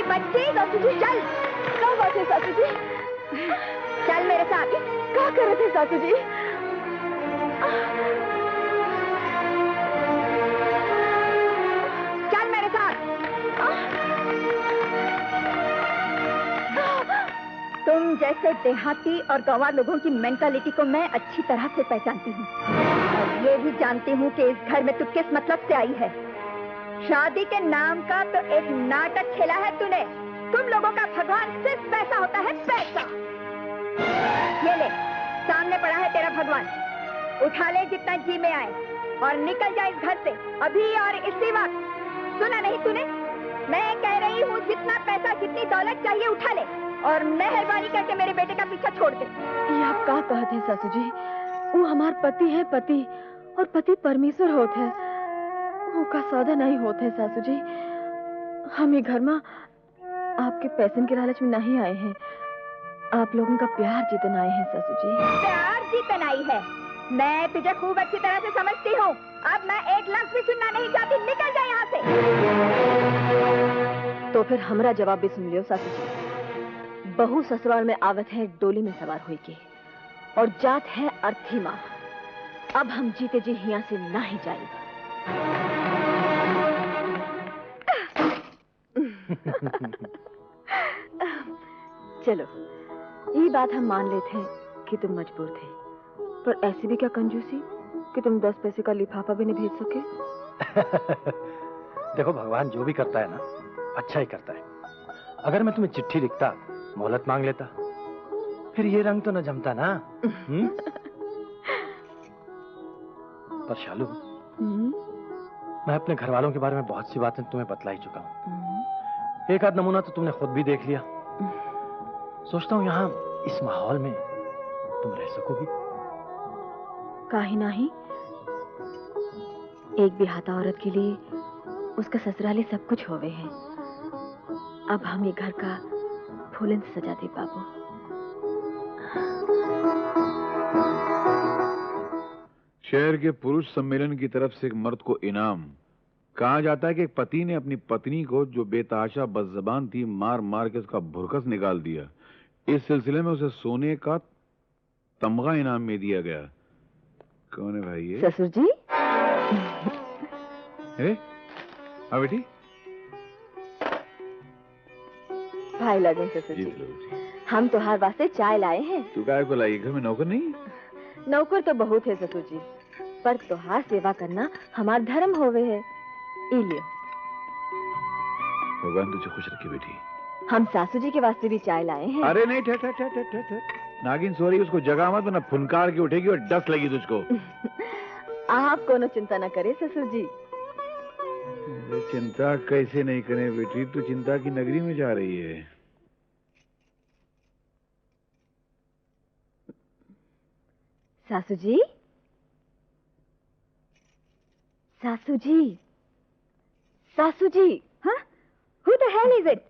बच्ची सासू जी चल। क्या बात है सासू जी? चल मेरे साथ। क्या कर रहे थे सासू जी? चल मेरे साथ। तुम जैसे देहाती और गंवार लोगों की मेंटालिटी को मैं अच्छी तरह से पहचानती हूँ और ये भी जानती हूँ कि इस घर में तू किस मतलब से आई है। शादी के नाम का तो एक नाटक खेला है तूने। तुम लोगों का भगवान सिर्फ पैसा होता है, पैसा। ये ले, सामने पड़ा है तेरा भगवान। उठा ले जितना जी में आए और निकल जा इस घर से अभी और इसी वक्त। सुना नहीं तूने? मैं कह रही हूँ जितना पैसा जितनी दौलत चाहिए उठा ले और मेहरबानी करके मेरे बेटे का पीछा छोड़ दे। ये आप क्या कहते हैं सासू जी? वो हमार पति है, पति, और पति परमेश्वर होते है। वो का सौदा नहीं होते सासू जी। हम ये घर में आपके पैसे के लालच में नहीं आए हैं, आप लोगों का प्यार जीतन आए हैं सासू जी। प्यार जीतन आई है? मैं तुझे खूब अच्छी तरह से समझती हूँ। अब मैं एक लफ्ज भी सुनना नहीं चाहती। निकल जा यहाँ से। तो फिर हमारा जवाब भी सुन लियो सासू जी। बहू ससुराल में आवत है डोली में सवार हुई के और जात है अर्थी माँ। अब हम जीते जी यहाँ से नहीं जाएगा। चलो, ये बात हम मान लेते हैं कि तुम मजबूर थे, पर ऐसी भी क्या कंजूसी कि तुम 10 पैसे का लिफाफा भी नहीं भेज सके। देखो, भगवान जो भी करता है ना, अच्छा ही करता है। अगर मैं तुम्हें चिट्ठी लिखता, मोहलत मांग लेता, फिर ये रंग तो न जमता ना। पर शालू, मैं अपने घर वालों के बारे में बहुत सी बातें तुम्हें बतला ही चुका हूँ। एक आध नमूना तो तुमने खुद भी देख लिया। सोचता हूँ यहाँ इस माहौल में तुम रह सकोगी। काहे नहीं? एक बिहाता औरत के लिए उसका ससुराली सब कुछ होवे है। अब हम ये घर का फूलन से सजा दे बाबू। शहर के पुरुष सम्मेलन की तरफ से एक मर्द को इनाम। कहा जाता है कि एक पति ने अपनी पत्नी को, जो बेतहाशा बदजबान थी, मार मार के उसका भुरकस निकाल दिया। इस सिलसिले में उसे सोने का तमगा इनाम में दिया गया। कौन है भाई ये? ससुर जी। हाँ बेटी। भाई लगन ससुर जी, हम तुम्हारे वास्ते चाय लाए हैं। तू काय को लाई? घर में नौकर नहीं? नौकर तो बहुत है ससुर जी, पर तुहार सेवा करना हमार धर्म होवे है। इलियो। भगवान तुझे खुश रखे बेटी। हम सासू जी के वास्ते भी चाय लाए हैं। अरे नहीं, ठहर ठहर ठहर ठहर ठहर। नागिन सॉरी, उसको जगह मत, वरना फुनकार के उठेगी और डस लगी तुझको। आप कोनो चिंता न करे ससुर जी। चिंता कैसे नहीं करें बेटी, तू चिंता की नगरी में जा रही है। सासू जी, सासू जी, सासू जी। हाँ? Who the hell is it?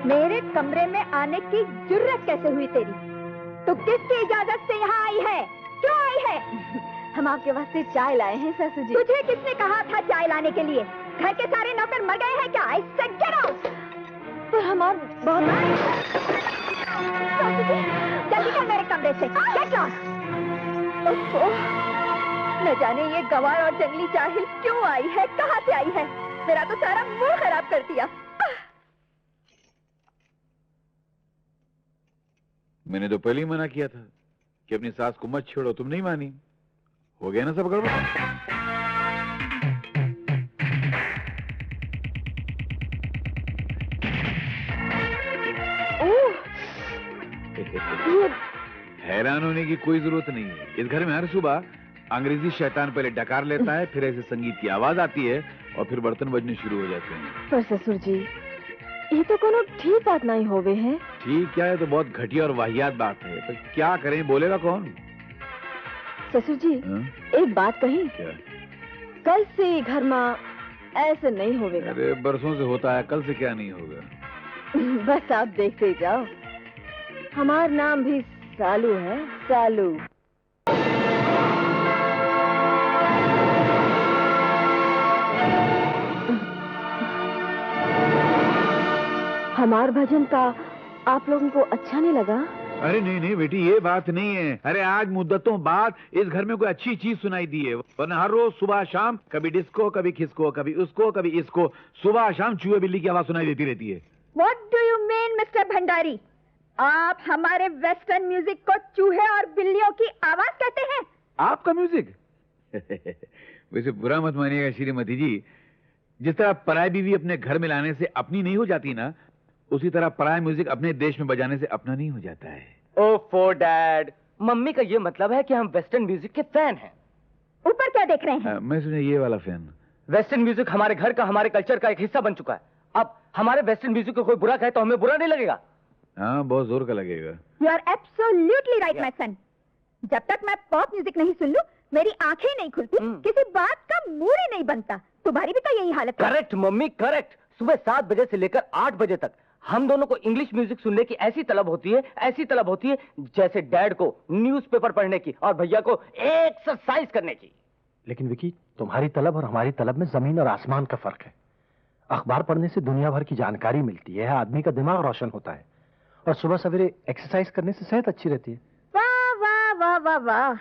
मेरे कमरे में आने की जुर्रत कैसे हुई तेरी? तू किसकी इजाजत से यहाँ आई है? क्यों आई है? हम आपके वास्ते चाय लाए हैं सासू जी। तुझे किसने कहा था चाय लाने के लिए? घर के सारे नौकर मर गए हैं क्या? I said get out! पर हमार बहुत सासू जी, जल्दी कर मेरे कमरे से। Get out! न जाने ये गंवार और जंगली जाहिल क्यों आई है, कहाँ से आई है? मेरा तो सारा मूड खराब कर दिया। मैंने तो पहले ही मना किया था कि अपनी सास को मत छोड़ो, तुम नहीं मानी। हो गया ना सब गड़बड़। हैरान होने की कोई जरूरत नहीं है। इस घर में हर सुबह अंग्रेजी शैतान पहले डकार लेता है, फिर ऐसे संगीत की आवाज आती है और फिर बर्तन बजने शुरू हो जाते हैं। पर ससुर जी, ये तो कोनो ठीक बात नहीं होवे है। ठीक क्या है, तो बहुत घटिया और वाहियात बात है। पर क्या करें, बोलेगा कौन? ससुर जी, एक बात कही। क्या? कल से घर में ऐसे नहीं होवेगा। अरे बरसों से होता है, कल से क्या नहीं होगा। बस आप देखते ही जाओ। हमारा नाम भी सालू है, सालू। हमार भजन का आप लोगों को अच्छा नहीं लगा? अरे नहीं नहीं बेटी, ये बात नहीं है। अरे आज मुद्दतों बाद इस घर में कोई अच्छी चीज सुनाई दी है, वरना हर रोज सुबह शाम कभी डिस्को, कभी खिसको, कभी उसको, कभी इसको, सुबह शाम चूहे बिल्ली की आवाज सुनाई देती रहती है। What do you mean, mister Bhandari? आप हमारे वेस्टर्न म्यूजिक को चूहे और बिल्लियों की आवाज कहते हैं? आपका म्यूजिक? वैसे बुरा मत मानिएगा श्रीमती जी, जिस तरह पराई बीवी अपने घर में लाने से अपनी नहीं हो जाती ना, उसी तरह पराया म्यूजिक अपने देश में बजाने से अपना नहीं हो जाता है। ओफो डैड, मम्मी का ये मतलब है कि हम वेस्टर्न म्यूजिक के फैन हैं। ऊपर क्या देख रहे हैं? मैं सुना ये वाला फैन। वेस्टर्न म्यूजिक हमारे घर का, हमारे कल्चर का एक हिस्सा बन चुका है। अब हमारे वेस्टर्न म्यूजिक को कोई बुरा कहे तो हमें बुरा नहीं लगेगा। हाँ, बहुत जोर का लगेगा। You are absolutely right, my son. जब तक मैं पॉप म्यूजिक नहीं सुन लूं, मेरी आंखें नहीं खुलती, किसी बात का मूड ही नहीं बनता। तुम्हारी भी तो यही हालत है। Correct mummy, correct. सुबह 7 बजे से लेकर 8 बजे तक हम दोनों को इंग्लिश म्यूजिक सुनने की ऐसी तलब होती है जैसे डैड को न्यूज़पेपर पढ़ने की और भैया को एक्सरसाइज करने की। लेकिन विकी, तुम्हारी तलब और हमारी तलब में जमीन और आसमान का फर्क है। अखबार पढ़ने से दुनिया भर की जानकारी मिलती है, आदमी का दिमाग रोशन होता है, और सुबह सवेरे एक्सरसाइज करने से सेहत अच्छी रहती है। वाह वाह वाह वाह वाह,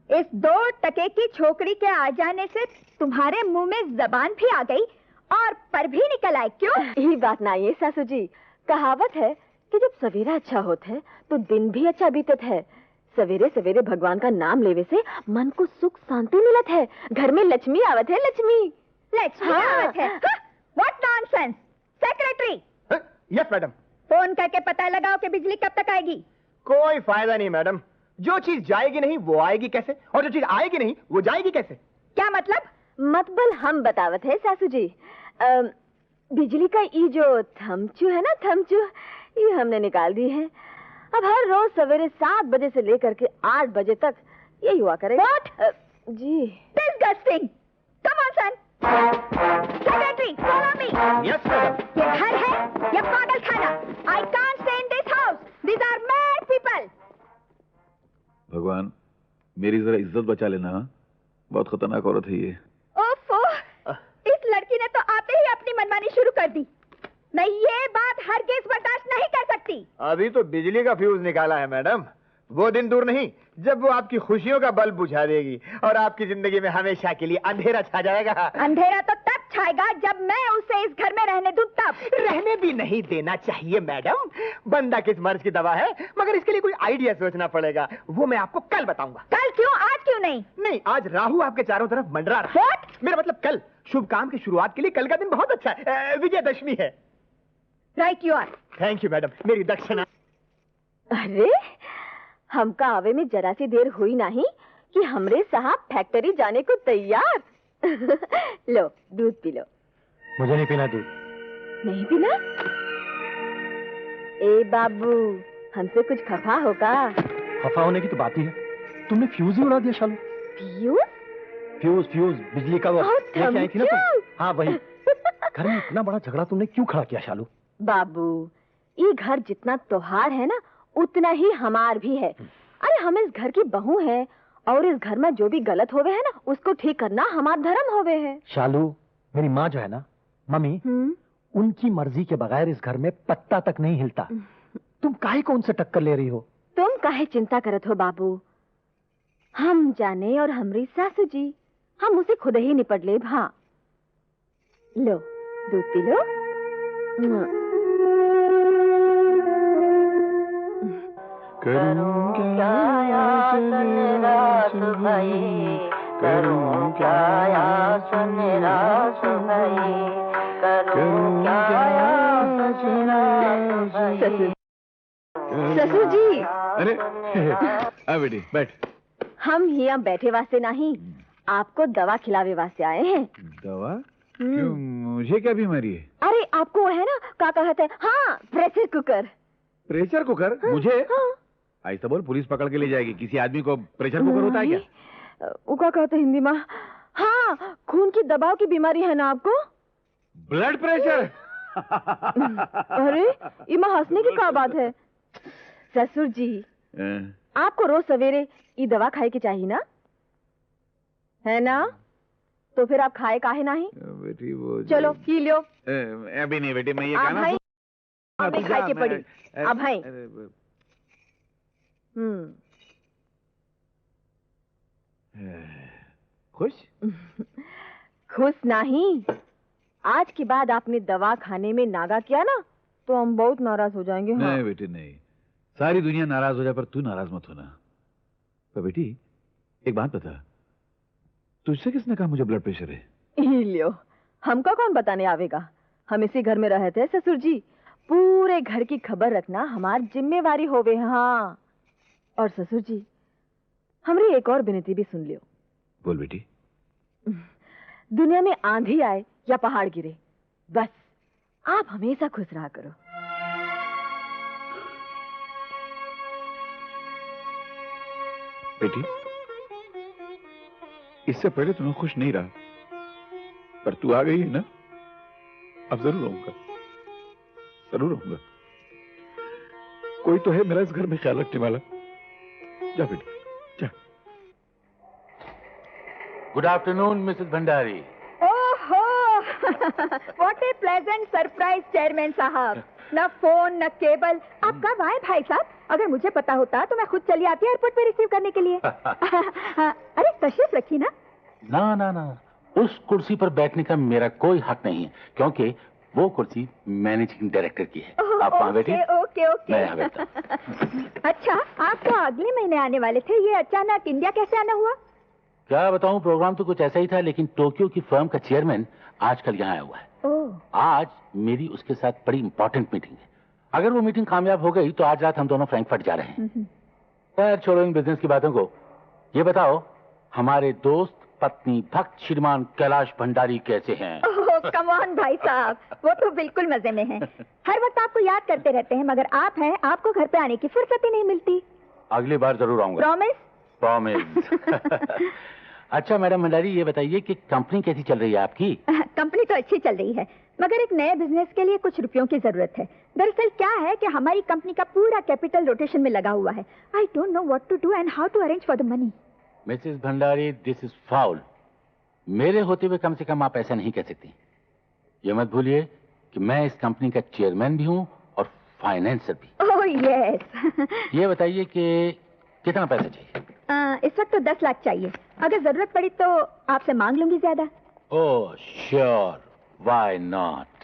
इस 2 टके की छोकरी के आ जाने से तुम्हारे मुंह में जबान भी आ गई और पर भी निकल आए। क्यों? यही बात ना ये सासू जी, कहावत है कि जब सवेरा अच्छा होता है तो दिन भी अच्छा बीतत है। सवेरे सवेरे भगवान का नाम लेवे से मन को सुख शांति मिलत है, घर में लक्ष्मी आवत है। लक्ष्मी आवत है? What nonsense! Secretary! Yes madam. Phone करके पता लगाओ कि बिजली कब तक आएगी। कोई फायदा नहीं मैडम, जो चीज जाएगी नहीं वो आएगी कैसे, और जो चीज आएगी नहीं वो जाएगी कैसे? क्या मतलब? मतबल हम बतावत है सासू जी। बिजली का ये जो थमचू है ना, थमचू, ये हमने निकाल दी है। अब हर रोज सवेरे 7 बजे से लेकर के 8 बजे तक यही हुआ करेगा। What? जी। Disgusting! Come on, son. Secretary, follow me. Yes madam. ये घर है या पागल खाना? I can't stay in this house. These are mad people. भगवान, मेरी जरा इज्जत बचा लेना। हाँ? बहुत खतरनाक औरत है ये। ओफो, इस लड़की ने तो आते ही अपनी मनमानी शुरू कर दी। मैं ये बात हरगिज बर्दाश्त नहीं कर सकती। अभी तो बिजली का फ्यूज निकाला है मैडम, वो दिन दूर नहीं जब वो आपकी खुशियों का बल्ब बुझा देगी और आपकी जिंदगी में हमेशा के लिए अंधेरा छा जाएगा। अंधेरा तो तब छाएगा जब मैं उसे इस घर में रहने दूं तब। रहने भी नहीं देना चाहिए मैडम, बंदा किस मर्ज की दवा है, मगर इसके लिए कोई आइडिया सोचना पड़ेगा, वो मैं आपको कल बताऊंगा। कल क्यों, आज क्यों नहीं? नहीं, आज राहु आपके चारों तरफ मंडरा रहा है। मेरा मतलब कल, शुभ काम की शुरुआत के लिए कल का दिन बहुत अच्छा है, विजयदशमी है। Right you are. Thank you madam, मेरी दक्षिणा। अरे हमका आवे में जरा सी देर हुई नहीं कि हमरे साहब फैक्ट्री जाने को तैयार। लो दूध पी लो। मुझे नहीं पीना दूध। नहीं पीना? ए बाबू, हमसे कुछ खफा होगा? खफा होने की तो बात ही है, तुमने फ्यूज ही उड़ा दिया शालू। फ्यूज? फ्यूज बिजली का वो लेके आई थी ना तुम। हाँ वही। घर में इतना बड़ा झगड़ा तुमने क्यों खड़ा किया शालू? बाबू, ये घर जितना त्योहार है ना उतना ही हमार भी है। अरे हम इस घर की बहू है और इस घर में जो भी गलत होवे है ना उसको ठीक करना हमारा धर्म होवे है। शालू, मेरी माँ जो है ना, मम्मी, उनकी मर्जी के बगैर इस घर में पत्ता तक नहीं हिलता। तुम काहे को उनसे टक्कर ले रही हो? तुम काहे चिंता करत हो बाबू, हम जाने और हमरी सासू जी, हम उसे खुद ही निपट ले। हाँ लो दूध पी लो। करूं क्या निराश भई, करूं क्या निराश भई, करूं क्या ससुर जी। अरे आ बेटी बैठ। हम यहाँ बैठे वास्ते नहीं, आपको दवा खिलावे वास्ते आए हैं। दवा? क्यों, मुझे क्या बीमारी है? अरे आपको है ना क्या कहते हैं, हाँ प्रेशर कुकर। Pressure cooker? हाँ, मुझे? हाँ। ऐसा बोल, पुलिस पकड़ के ले जाएगी। किसी आदमी को प्रेशर कुकर होता है क्या? वो क्या कहते हिंदी में? हाँ, खून की दबाव की बीमारी है ना आपको? Blood pressure? अरे इमा हंसने की क्या बात है? ससुर जी, आपको रोज सवेरे ये दवा खाए की चाहिए ना, है ना? तो फिर आप खाए काहे नहीं? बेटी वो चलो पी लो। अभी नहीं बेटी, मैं ये आप गाना भाई हमें खाई के पड़ी। अब है खुश? खुश नहीं। आज के बाद आपने दवा खाने में नागा किया ना तो हम बहुत नाराज हो जाएंगे। हाँ। नहीं बेटी नहीं, सारी दुनिया नाराज हो जाए पर तू नाराज मत होना। पर बेटी एक बात बता, तुझसे किसने कहा मुझे ब्लड प्रेशर है? लियो, हमको कौन बताने आवेगा? हम इसी घर में रहते हैं ससुर जी। पूरे घर की खबर रखना हमारी जिम्मेवारी होवे। हाँ। और ससुर जी, हमारी एक और विनती भी सुन लियो। बोल बेटी। दुनिया में आंधी आए या पहाड़ गिरे, बस आप हमेशा खुश रहा करो। बेटी इससे पहले तो मैं खुश नहीं रहा, पर तू आ गई है ना, अब जरूर रहूंगा, जरूर रहूंगा। कोई तो है मेरा इस घर में ख्याल रखने वाला। जा बेटी जा। Good afternoon Mrs Bhandari. ओहो what a pleasant surprise chairman साहब। न फोन न केबल, आप कब आए भाई साहब? अगर मुझे पता होता तो मैं खुद चली आती एयरपोर्ट पे रिसीव करने के लिए। अरे तशरीफ रखी ना। ना ना ना, उस कुर्सी पर बैठने का मेरा कोई हक नहीं है, क्योंकि वो कुर्सी मैनेजिंग डायरेक्टर की है। आप वहाँ बैठिए। Okay okay. मैं यहाँ बैठता हूँ। अच्छा, आप तो अगले महीने आने वाले थे, ये अचानक इंडिया कैसे आना हुआ? क्या बताऊं, प्रोग्राम तो कुछ ऐसा ही था, लेकिन टोक्यो की फर्म का चेयरमैन आजकल यहाँ आया हुआ है। आज मेरी उसके साथ बड़ी इंपॉर्टेंट मीटिंग है। अगर वो मीटिंग कामयाब हो गई तो आज रात हम दोनों फ्रैंकफर्ट जा रहे हैं। खैर छोड़ो इन बिजनेस की बातों को। ये बताओ, हमारे दोस्त पत्नी भक्त श्रीमान कैलाश भंडारी कैसे हैं? कम ऑन भाई साहब, वो तो बिल्कुल मजे में हैं। हर वक्त आपको याद करते रहते हैं, मगर आप हैं, आपको घर पे आने की फुर्सत ही नहीं मिलती। अगली बार जरूर आऊंगा। प्रॉमिस? प्रॉमिस। अच्छा मैडम भंडारी, ये बताइए कि कंपनी कैसी चल रही है आपकी? कंपनी तो अच्छी चल रही है, मगर एक नए बिजनेस के लिए कुछ रुपयों की जरूरत है। दरअसल क्या है कि हमारी कंपनी का पूरा कैपिटल रोटेशन में लगा हुआ है। I don't know what to do and how to arrange for the money. Mrs Bhandari, this is foul. मेरे होते हुए कम से कम आप ऐसा नहीं कह सकती। ये मत भूलिए कि मैं इस कंपनी का चेयरमैन भी हूँ और फाइनेंसर भी। Oh yes. ये बताइए कि कितना पैसा चाहिए? इस वक्त तो 10 लाख चाहिए। अगर जरूरत पड़ी तो आपसे मांग लूंगी ज्यादा। Oh sure, why not.